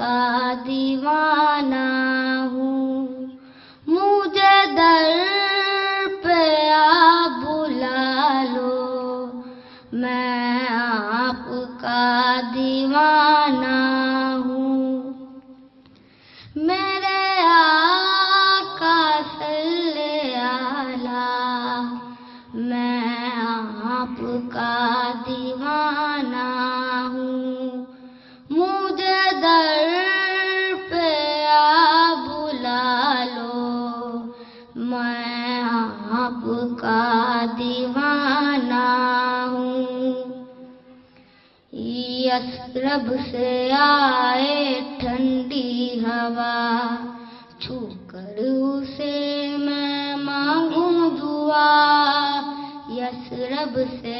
आपका दीवाना हूँ। मुझे दर पे आप बुला लो, मैं आपका दीवाना हूँ। मेरे आका सल्ले आला, मैं आपका दीवाना हूँ। मुझे दर पे आप बुला लो, मैं आपका दीवाना हूँ। यस्रब से आए ठंडी हवा, छूकर उसे मैं मांगूं दुआ। यस्रब से